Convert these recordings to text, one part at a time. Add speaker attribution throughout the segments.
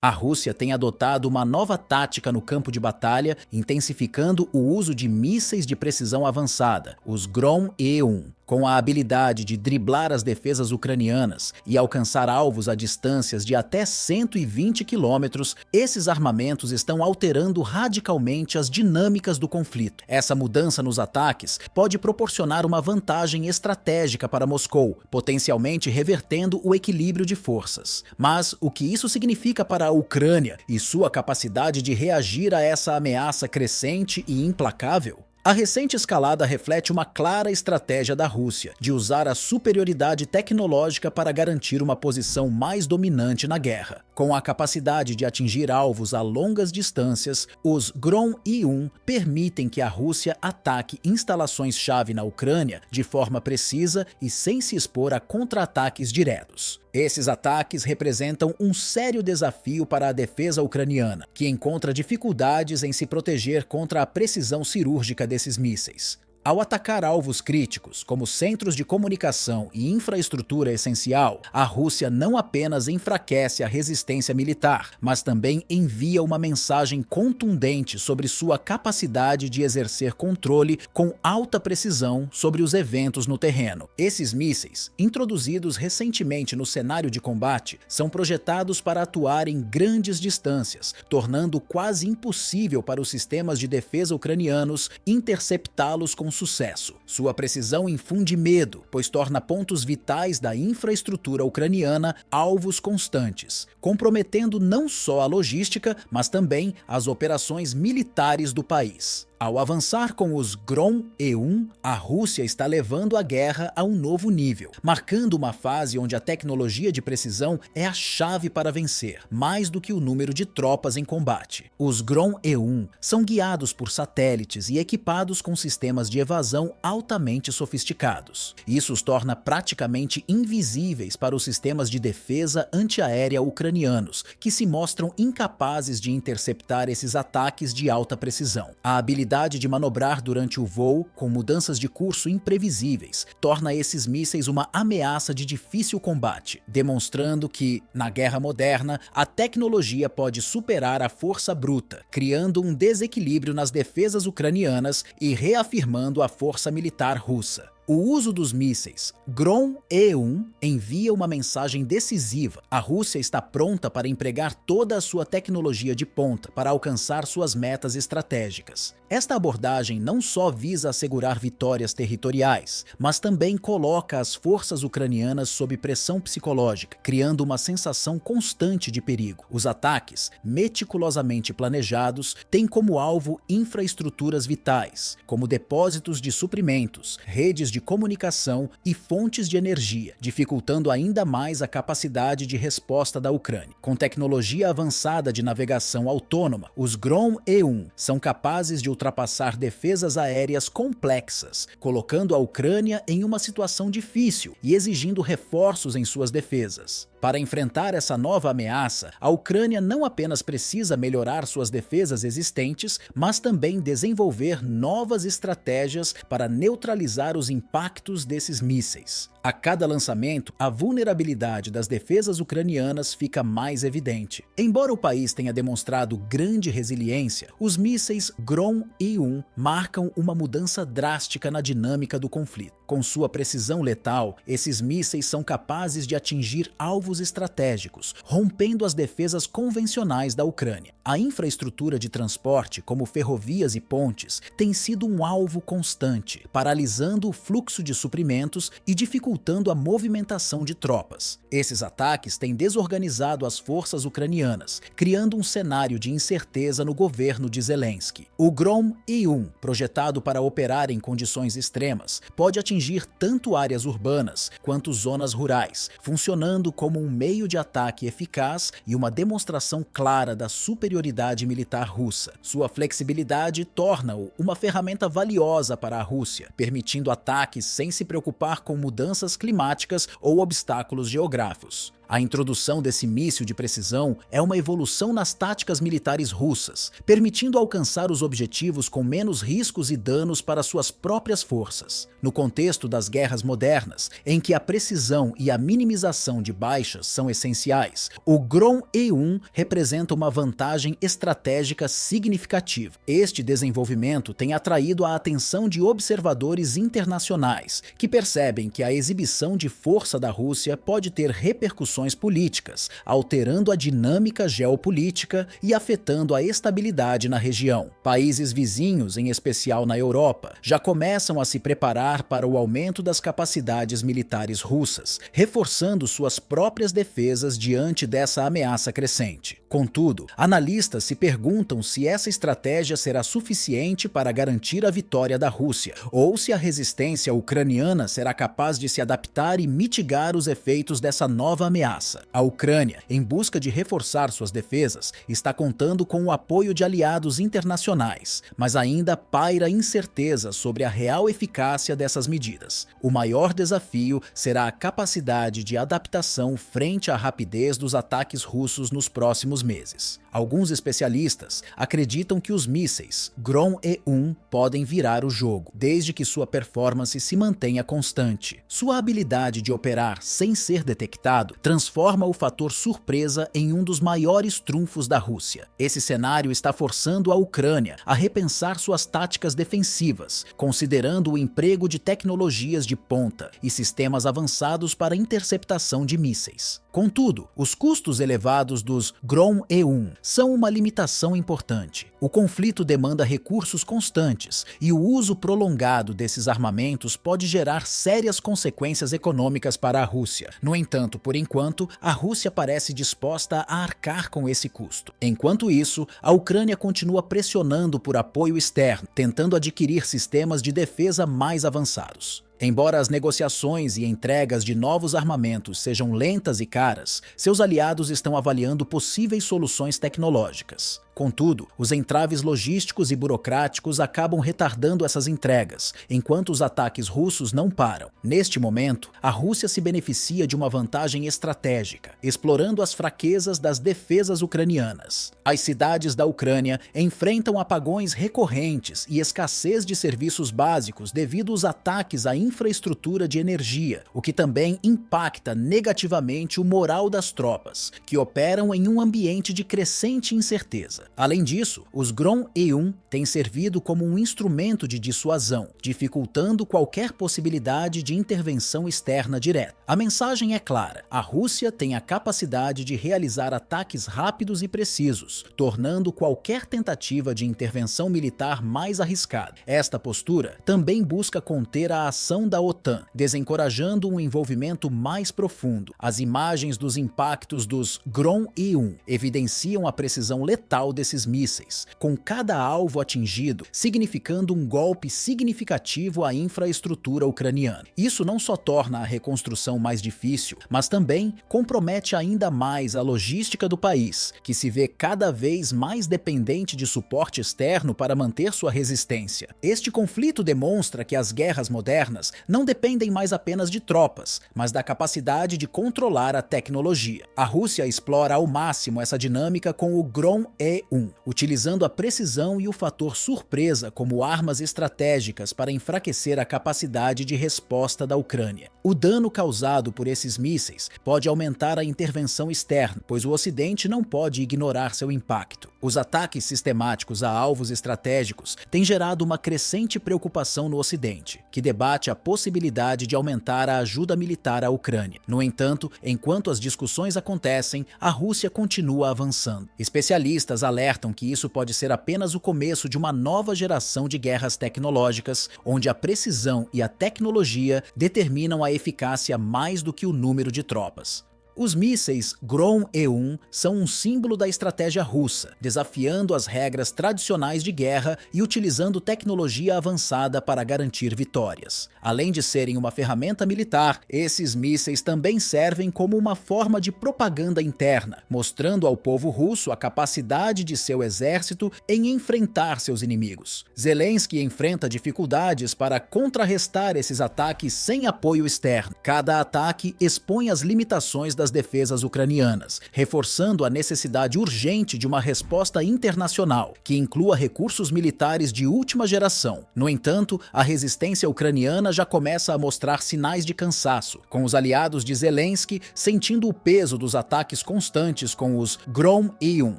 Speaker 1: A Rússia tem adotado uma nova tática no campo de batalha, intensificando o uso de mísseis de precisão avançada, os Grom-E-1. Com a habilidade de driblar as defesas ucranianas e alcançar alvos a distâncias de até 120 quilômetros, esses armamentos estão alterando radicalmente as dinâmicas do conflito. Essa mudança nos ataques pode proporcionar uma vantagem estratégica para Moscou, potencialmente revertendo o equilíbrio de forças. Mas o que isso significa para a Ucrânia e sua capacidade de reagir a essa ameaça crescente e implacável? A recente escalada reflete uma clara estratégia da Rússia de usar a superioridade tecnológica para garantir uma posição mais dominante na guerra. Com a capacidade de atingir alvos a longas distâncias, os Grom-E1 permitem que a Rússia ataque instalações-chave na Ucrânia de forma precisa e sem se expor a contra-ataques diretos. Esses ataques representam um sério desafio para a defesa ucraniana, que encontra dificuldades em se proteger contra a precisão cirúrgica desses mísseis. Ao atacar alvos críticos, como centros de comunicação e infraestrutura essencial, a Rússia não apenas enfraquece a resistência militar, mas também envia uma mensagem contundente sobre sua capacidade de exercer controle com alta precisão sobre os eventos no terreno. Esses mísseis, introduzidos recentemente no cenário de combate, são projetados para atuar em grandes distâncias, tornando quase impossível para os sistemas de defesa ucranianos interceptá-los com sucesso. Sua precisão infunde medo, pois torna pontos vitais da infraestrutura ucraniana alvos constantes, comprometendo não só a logística, mas também as operações militares do país. Ao avançar com os Grom-E1, a Rússia está levando a guerra a um novo nível, marcando uma fase onde a tecnologia de precisão é a chave para vencer, mais do que o número de tropas em combate. Os Grom-E1 são guiados por satélites e equipados com sistemas de evasão altamente sofisticados. Isso os torna praticamente invisíveis para os sistemas de defesa antiaérea ucranianos, que se mostram incapazes de interceptar esses ataques de alta precisão. A habilidade de manobrar durante o voo, com mudanças de curso imprevisíveis, torna esses mísseis uma ameaça de difícil combate, demonstrando que, na guerra moderna, a tecnologia pode superar a força bruta, criando um desequilíbrio nas defesas ucranianas e reafirmando a força militar russa. O uso dos mísseis Grom-E1 envia uma mensagem decisiva. A Rússia está pronta para empregar toda a sua tecnologia de ponta para alcançar suas metas estratégicas. Esta abordagem não só visa assegurar vitórias territoriais, mas também coloca as forças ucranianas sob pressão psicológica, criando uma sensação constante de perigo. Os ataques, meticulosamente planejados, têm como alvo infraestruturas vitais, como depósitos de suprimentos, redes de comunicação e fontes de energia, dificultando ainda mais a capacidade de resposta da Ucrânia. Com tecnologia avançada de navegação autônoma, os Grom-E1 são capazes de ultrapassar defesas aéreas complexas, colocando a Ucrânia em uma situação difícil e exigindo reforços em suas defesas. Para enfrentar essa nova ameaça, a Ucrânia não apenas precisa melhorar suas defesas existentes, mas também desenvolver novas estratégias para neutralizar os impactos desses mísseis. A cada lançamento, a vulnerabilidade das defesas ucranianas fica mais evidente. Embora o país tenha demonstrado grande resiliência, os mísseis Grom-E1 marcam uma mudança drástica na dinâmica do conflito. Com sua precisão letal, esses mísseis são capazes de atingir alvos estratégicos, rompendo as defesas convencionais da Ucrânia. A infraestrutura de transporte, como ferrovias e pontes, tem sido um alvo constante, paralisando o fluxo de suprimentos e dificultando a movimentação de tropas. Esses ataques têm desorganizado as forças ucranianas, criando um cenário de incerteza no governo de Zelensky. O Grom-E1, projetado para operar em condições extremas, pode atingir tanto áreas urbanas quanto zonas rurais, funcionando como um meio de ataque eficaz e uma demonstração clara da superioridade militar russa. Sua flexibilidade torna-o uma ferramenta valiosa para a Rússia, permitindo ataques sem se preocupar com mudanças climáticas ou obstáculos geográficos. A introdução desse míssil de precisão é uma evolução nas táticas militares russas, permitindo alcançar os objetivos com menos riscos e danos para suas próprias forças. No contexto das guerras modernas, em que a precisão e a minimização de baixas são essenciais, o Grom-E1 representa uma vantagem estratégica significativa. Este desenvolvimento tem atraído a atenção de observadores internacionais, que percebem que a exibição de força da Rússia pode ter repercussões políticas, alterando a dinâmica geopolítica e afetando a estabilidade na região. Países vizinhos, em especial na Europa, já começam a se preparar para o aumento das capacidades militares russas, reforçando suas próprias defesas diante dessa ameaça crescente. Contudo, analistas se perguntam se essa estratégia será suficiente para garantir a vitória da Rússia, ou se a resistência ucraniana será capaz de se adaptar e mitigar os efeitos dessa nova ameaça. A Ucrânia, em busca de reforçar suas defesas, está contando com o apoio de aliados internacionais, mas ainda paira incerteza sobre a real eficácia dessas medidas. O maior desafio será a capacidade de adaptação frente à rapidez dos ataques russos nos próximos meses. Alguns especialistas acreditam que os mísseis Grom-E1 podem virar o jogo, desde que sua performance se mantenha constante. Sua habilidade de operar sem ser detectado transforma o fator surpresa em um dos maiores trunfos da Rússia. Esse cenário está forçando a Ucrânia a repensar suas táticas defensivas, considerando o emprego de tecnologias de ponta e sistemas avançados para interceptação de mísseis. Contudo, os custos elevados dos Grom-E1 são uma limitação importante. O conflito demanda recursos constantes e o uso prolongado desses armamentos pode gerar sérias consequências econômicas para a Rússia. No entanto, por enquanto, a Rússia parece disposta a arcar com esse custo. Enquanto isso, a Ucrânia continua pressionando por apoio externo, tentando adquirir sistemas de defesa mais avançados. Embora as negociações e entregas de novos armamentos sejam lentas e caras, seus aliados estão avaliando possíveis soluções tecnológicas. Contudo, os entraves logísticos e burocráticos acabam retardando essas entregas, enquanto os ataques russos não param. Neste momento, a Rússia se beneficia de uma vantagem estratégica, explorando as fraquezas das defesas ucranianas. As cidades da Ucrânia enfrentam apagões recorrentes e escassez de serviços básicos devido aos ataques à infraestrutura de energia, o que também impacta negativamente o moral das tropas, que operam em um ambiente de crescente incerteza. Além disso, os Grom-E1 têm servido como um instrumento de dissuasão, dificultando qualquer possibilidade de intervenção externa direta. A mensagem é clara: a Rússia tem a capacidade de realizar ataques rápidos e precisos, tornando qualquer tentativa de intervenção militar mais arriscada. Esta postura também busca conter a ação da OTAN, desencorajando um envolvimento mais profundo. As imagens dos impactos dos Grom-E1 evidenciam a precisão letal desses mísseis, com cada alvo atingido significando um golpe significativo à infraestrutura ucraniana. Isso não só torna a reconstrução mais difícil, mas também compromete ainda mais a logística do país, que se vê cada vez mais dependente de suporte externo para manter sua resistência. Este conflito demonstra que as guerras modernas não dependem mais apenas de tropas, mas da capacidade de controlar a tecnologia. A Rússia explora ao máximo essa dinâmica com o Grom-E1, utilizando a precisão e o fator surpresa como armas estratégicas para enfraquecer a capacidade de resposta da Ucrânia. O dano causado por esses mísseis pode aumentar a intervenção externa, pois o Ocidente não pode ignorar seu impacto. Os ataques sistemáticos a alvos estratégicos têm gerado uma crescente preocupação no Ocidente, que debate a possibilidade de aumentar a ajuda militar à Ucrânia. No entanto, enquanto as discussões acontecem, a Rússia continua avançando. Especialistas alertam que isso pode ser apenas o começo de uma nova geração de guerras tecnológicas, onde a precisão e a tecnologia determinam a eficácia mais do que o número de tropas. Os mísseis Grom-E1 são um símbolo da estratégia russa, desafiando as regras tradicionais de guerra e utilizando tecnologia avançada para garantir vitórias. Além de serem uma ferramenta militar, esses mísseis também servem como uma forma de propaganda interna, mostrando ao povo russo a capacidade de seu exército em enfrentar seus inimigos. Zelensky enfrenta dificuldades para contrarrestar esses ataques sem apoio externo. Cada ataque expõe as limitações das das defesas ucranianas, reforçando a necessidade urgente de uma resposta internacional, que inclua recursos militares de última geração. No entanto, a resistência ucraniana já começa a mostrar sinais de cansaço, com os aliados de Zelensky sentindo o peso dos ataques constantes com os Grom-1.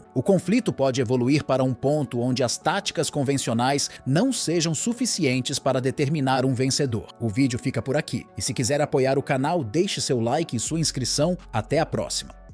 Speaker 1: O conflito pode evoluir para um ponto onde as táticas convencionais não sejam suficientes para determinar um vencedor. O vídeo fica por aqui, e se quiser apoiar o canal, deixe seu like e sua inscrição. Até a próxima!